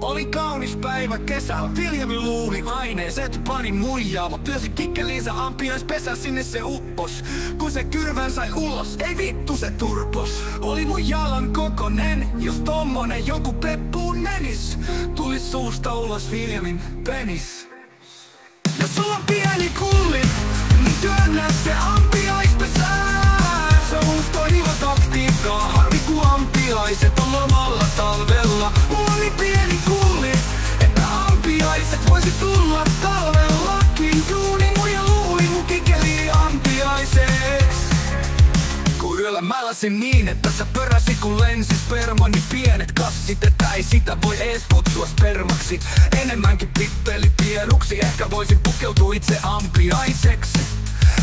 Oli kaunis päivä kesällä, Viljami luuli aineiset pani muijaa. Mut työsi kikkeliinsä ampiais pesä, sinne se uppos. Kun se kyrvän sai ulos, ei vittu se turpos. Oli mun jalan kokonen, jos tommonen joku peppuun menis. Tulis suusta ulos Viljamin penis. Jos sulla on pieni kulli, niin työnnä se ampiaispesää. Se on uusi toimiva taktiikka, harvi ku ampiaiset on lomalla talvella. Mulla oli pieni kulli, että ampiaiset voisi tulla talvellakin. Duuni muija luuli mun kikeli ampiaiseks. Kun yöllä mä lasin niin, että sä pöräsi kun lensi sperma, niin pienet kassit, että ei sitä voi ees kutsua spermaksi. Enemmänkin pippeli pieruksi, ehkä voisin pukeutua itse ampiaiseksi.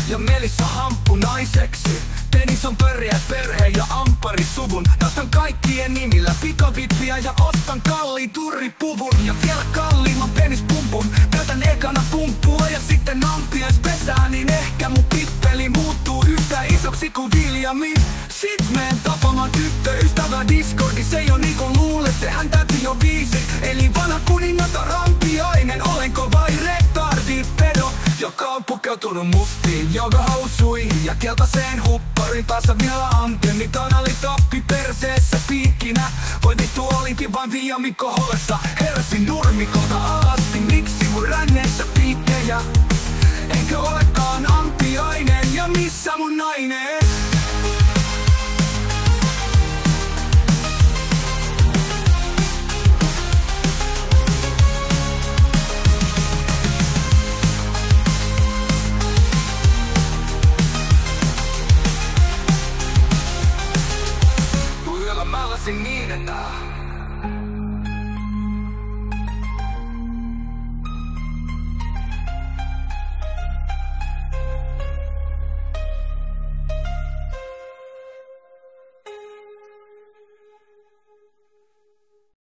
Ja Melissa hamppunaiseksi. Dennis on pörjää perhe ja amppari suvun. Nostan kaikkien nimillä pikavippiä ja ostan kalliin turripuvun. Ja vielä kalliimman penispumpun. Käytän ekana pumppua ja sitten ampiaispesää. Niin ehkä mun pippeli muuttuu yhtä isoksi kuin Viljamin. Sit meen tapamaan tyttöystävää Discordissa. Ei oo niinku luulette, hän täytti jo 5. Eli vanha kuningatar ampiainen. Olenko vai retardi pedo, joka on pukeutunut mustiin jogahousuihin ja keltaiseen hupparin. Päässä vielä antennit oli tappi perseessä piikkinä. Voi vittu olinkin vain Viljamin kohdassa. Heräsin nurmikolta alasti, miksi mun ränneessä piikkejä? Enkö olekaan ampiainen ja missä mun nainen?